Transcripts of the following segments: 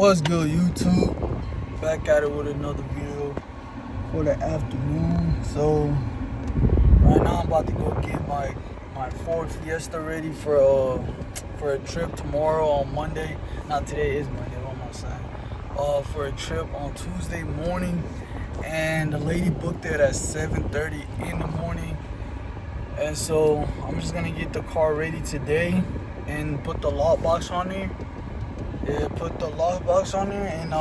What's good, YouTube? Back at it with another video for the afternoon. So right now I'm about to go get my Ford Fiesta ready for a trip tomorrow on Monday. Not today, is Monday. What am I saying? For a trip on Tuesday morning, and the lady booked it at 7:30 in the morning. And so I'm just gonna get the car ready today and put the lockbox on there. Yeah, put the lockbox on there and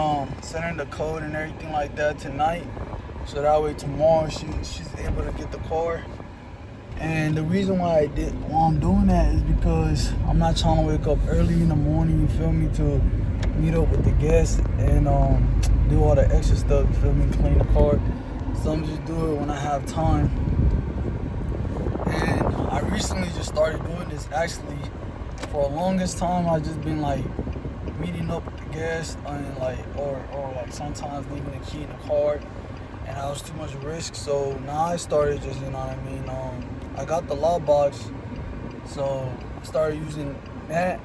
send her the code and everything like that tonight, so that way tomorrow she's able to get the car. And the reason why I'm doing that is because I'm not trying to wake up early in the morning, you feel me, to meet up with the guests and do all the extra stuff, you feel me, clean the car. So I'm just do it when I have time. And I recently just started doing this. Actually, for the longest time I just been like meeting up with the guests and or like sometimes leaving the key in the car, and that was too much risk. So now I started just, you know what I mean, I got the lockbox, so I started using that.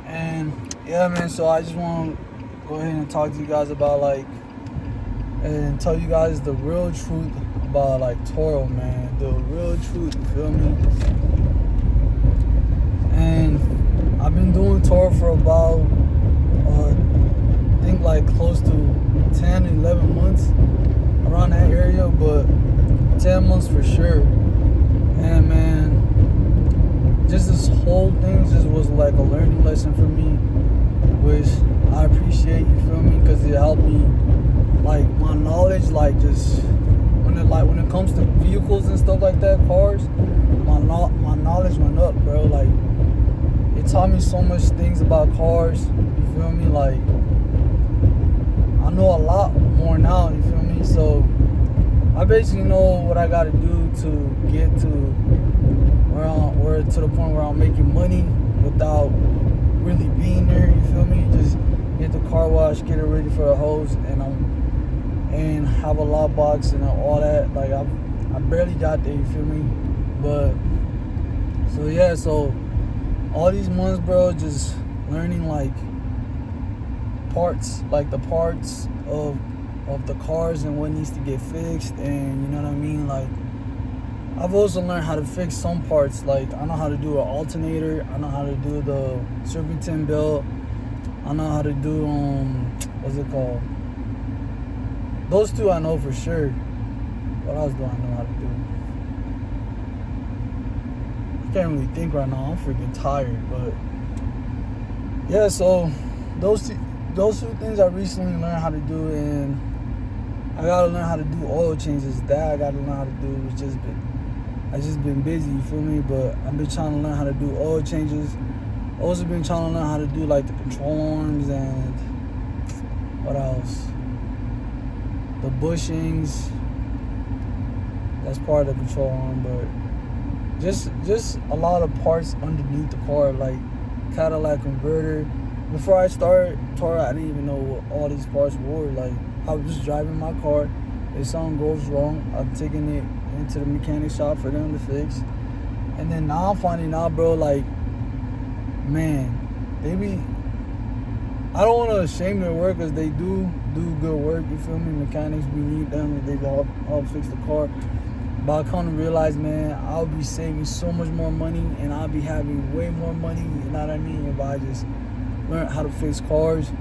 And yeah, man, so I just want to go ahead and talk to you guys about and tell you guys the real truth about Turo, man. The real truth, you feel me? And I've been doing Turo for about I think close to 10, 11 months, around that area, but 10 months for sure. And man, just this whole thing just was like a learning lesson for me, which I appreciate, you feel me, because it helped me, my knowledge, just when it comes to vehicles and stuff like that, cars, my knowledge went up, bro. It taught me so much things about cars, you feel me? I know a lot more now, you feel me? So I basically know what I gotta do to get to where to the point where I'm making money without really being there, you feel me? Just get the car washed, get it ready for the hose, and have a lockbox and all that. I barely got there, you feel me? But so yeah, so all these months, bro, just learning parts, the parts of the cars and what needs to get fixed, and you know what I mean. I've also learned how to fix some parts. I know how to do an alternator. I know how to do the serpentine belt. I know how to do what's it called? Those two I know for sure. What else do I know how to do? I can't really think right now. I'm freaking tired, but yeah. So those two things I recently learned how to do, and I gotta learn how to do oil changes. That I gotta learn how to do. I just been busy, you feel me? But I've been trying to learn how to do oil changes. Also been trying to learn how to do the control arms and what else? The bushings. That's part of the control arm, but just a lot of parts underneath the car, Cadillac converter. Before I started Turo, I didn't even know what all these parts were. I was just driving my car. If something goes wrong, I'm taking it into the mechanic shop for them to fix. And then now I'm finding out, bro, man, I don't want to shame their work, because they do good work, you feel me? Mechanics, we need them, they help fix the car. But I come to realize, man, I'll be saving so much more money, and I'll be having way more money, you know what I mean, if I just learn how to fix cars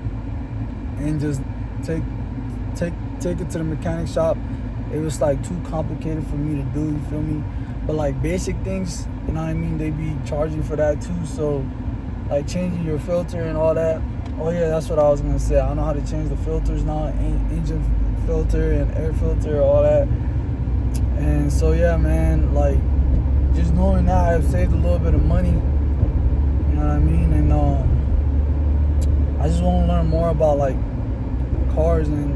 and just take it to the mechanic shop. It was too complicated for me to do, you feel me? But basic things, you know what I mean, they be charging for that too. So changing your filter and all that. Oh yeah, that's what I was gonna say. I know how to change the filters now, engine filter and air filter, all that. And so yeah, man, just knowing that I've saved a little bit of money, you know what I mean? And I just want to learn more about cars and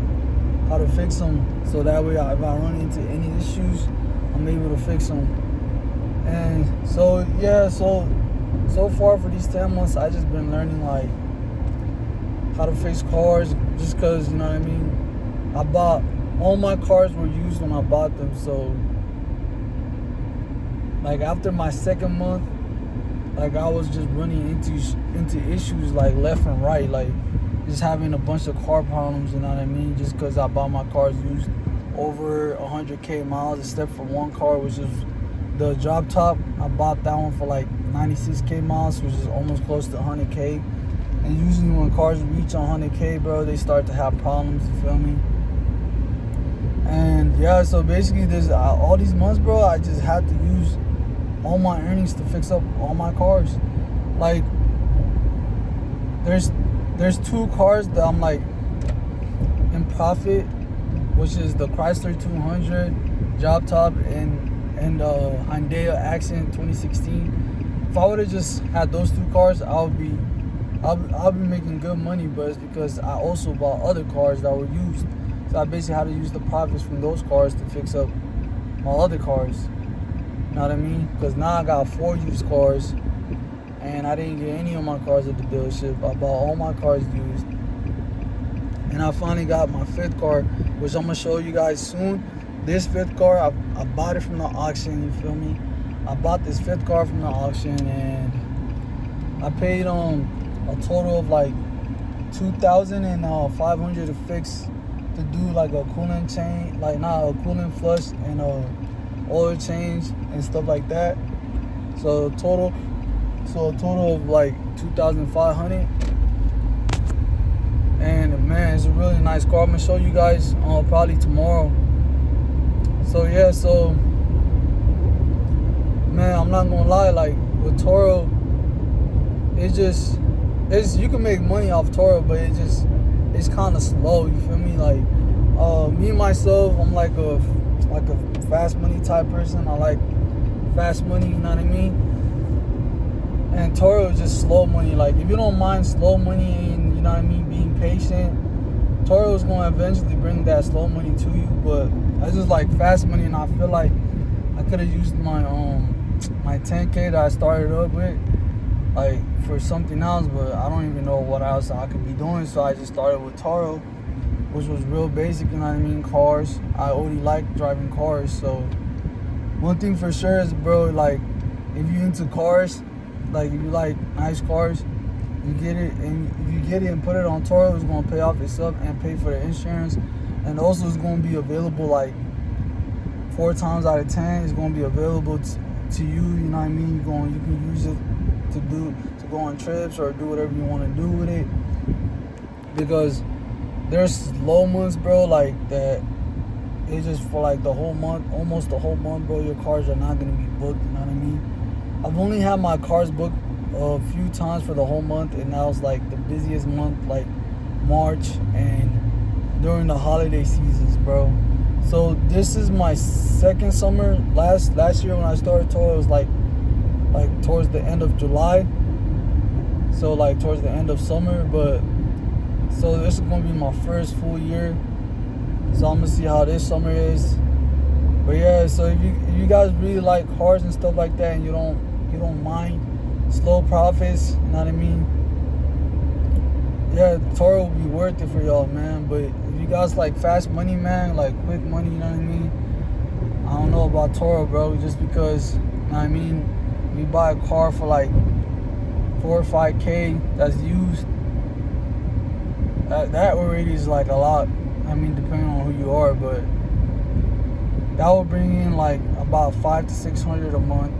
how to fix them, so that way if I run into any issues, I'm able to fix them. And so yeah, so far for these 10 months, I just been learning how to fix cars, just because, you know what I mean, all my cars were used when I bought them. So after my second month, I was just running into issues left and right. just having a bunch of car problems, you know what I mean? Just because I bought my cars used over 100K miles, except for one car, which is the drop top. I bought that one for like 96K miles, which is almost close to 100K. And usually when cars reach 100K, bro, they start to have problems, you feel me? And yeah, so basically there's all these months, bro, I just had to use all my earnings to fix up all my cars. Like, there's two cars that I'm like in profit, which is the Chrysler 200 drop top and Hyundai Accent 2016. If I would have just had those two cars, I'll be making good money. But it's because I also bought other cars that were used, so I basically had to use the profits from those cars to fix up my other cars. You know what I mean? Because now I got 4 used cars, and I didn't get any of my cars at the dealership. I bought all my cars used. And I finally got my 5th car, which I'm going to show you guys soon. This 5th car, I bought it from the auction, you feel me? I bought this 5th car from the auction, and I paid a total of like $2,500 to fix, to do like a coolant change, like not a coolant flush and a oil change and stuff like that. So a total of like $2,500. And man, it's a really nice car. I'm gonna show you guys probably tomorrow. So yeah, so man, I'm not gonna lie, like with Turo, it's you can make money off Turo, but it's kind of slow, you feel me? Like me myself, I'm like a fast money type person. I like fast money, you know what I mean? And Turo is just slow money. Like, if you don't mind slow money and, you know what I mean, being patient, Turo is going to eventually bring that slow money to you. But I just like fast money, and I feel like I could have used my 10K that I started up with, like, for something else, but I don't even know what else I could be doing. So I just started with Turo, which was real basic, you know what I mean, cars. I already like driving cars. So one thing for sure is, bro, like, if you into cars, like if you like nice cars, you get it, and if you get it and put it on Turo, it's gonna pay off itself and pay for the insurance, and also it's gonna be available like 4 times out of 10. It's gonna be available to you. You know what I mean? You can use it to go on trips or do whatever you want to do with it. Because there's slow months, bro, like that. It's just for like the whole month, almost the whole month, bro. Your cars are not gonna be booked. You know what I mean? I've only had my cars booked a few times for the whole month, and that was like the busiest month, like March and during the holiday seasons, bro. So this is my second summer. Last year when I started Turo, it was like towards the end of July. So like towards the end of summer, but so this is gonna be my first full year. So I'm gonna see how this summer is. But yeah, so if you guys really like cars and stuff like that, and you don't mind slow profits, you know what I mean? Yeah, Turo will be worth it for y'all, man. But if you guys like fast money, man, like quick money, you know what I mean? I don't know about Turo, bro, just because, you know what I mean? If you buy a car for like 4 or 5K that's used, that already is like a lot. I mean, depending on who you are, but that will bring in like about $500 to $600 a month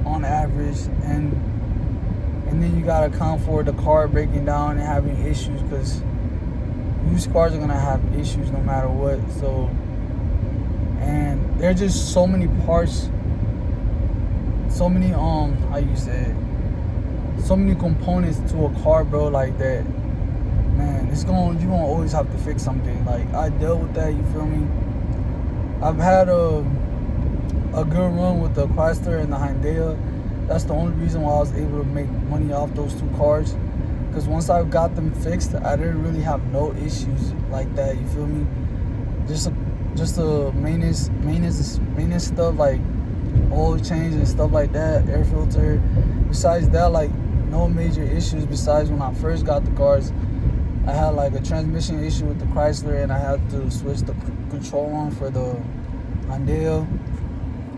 on average, and then you gotta account for the car breaking down and having issues, because used cars are gonna have issues no matter what. So, and there's just so many parts, so many how you say it, so many components to a car, bro, like that. Man, you're gonna always have to fix something. Like, I dealt with that, you feel me? I've had a good run with the Chrysler and the Hyundai. That's the only reason why I was able to make money off those 2 cars. Because once I got them fixed, I didn't really have no issues like that, you feel me? Just a maintenance stuff, like oil change and stuff like that, air filter. Besides that, like, no major issues. Besides when I first got the cars, I had like a transmission issue with the Chrysler, and I had to switch the control on for the Hyundai,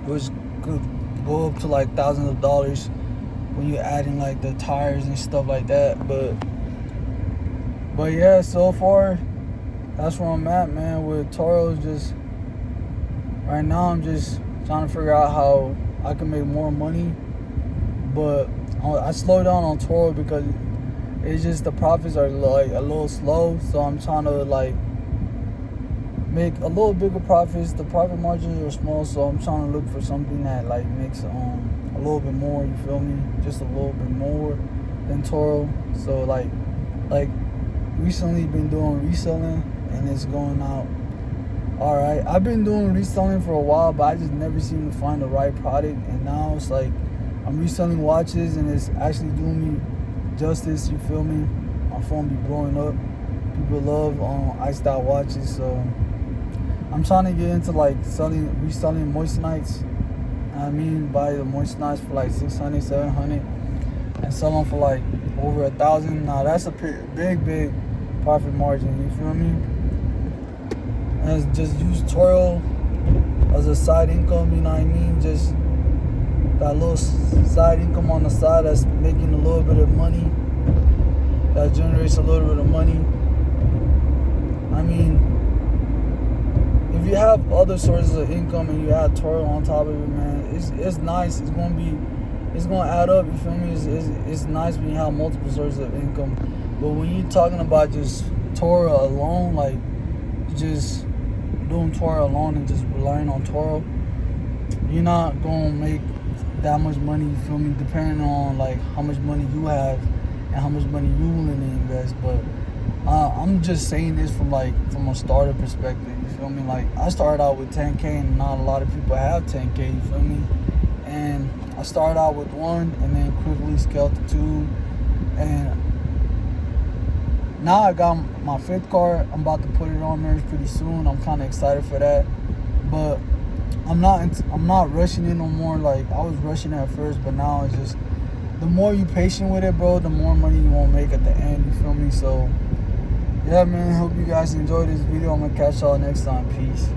which could go up to like thousands of dollars when you add in like the tires and stuff like that. But But yeah, so far that's where I'm at, man. With Turo, just right now I'm just trying to figure out how I can make more money. But I slowed down on Turo because it's just the profits are like a little slow. So I'm trying to like make a little bigger profits. The profit margins are small, so I'm trying to look for something that like makes a little bit more. You feel me? Just a little bit more than Turo. So like recently been doing reselling, and it's going out all right. I've been doing reselling for a while, but I just never seem to find the right product. And now it's like I'm reselling watches, and it's actually doing me justice. You feel me? My phone be blowing up. People love iced out watches, so I'm trying to get into like reselling moistenites. I mean, buy the moistenites for like 600, 700, and sell them for like over 1,000. Now that's a big profit margin. You feel me? And just use Turo as a side income. You know what I mean? Just that little side income on the side that's making a little bit of money. That generates a little bit of money. I mean, if you have other sources of income and you add Turo on top of it, man, it's nice. It's gonna add up. You feel me? It's nice when you have multiple sources of income. But when you're talking about just Turo alone, like just doing Turo alone and just relying on Turo, you're not gonna make that much money. You feel me? Depending on like how much money you have and how much money you willing to invest. But I'm just saying this from a starter perspective. You feel me? Like I started out with 10K, and not a lot of people have 10K. You feel me? And I started out with 1, and then quickly scaled to 2, and now I got my 5th car. I'm about to put it on there pretty soon. I'm kind of excited for that, but I'm not rushing it no more. Like I was rushing at first, but now it's just the more you patient with it, bro, the more money you won't make at the end. You feel me? So yeah, man, hope you guys enjoyed this video. I'm gonna catch y'all next time. Peace.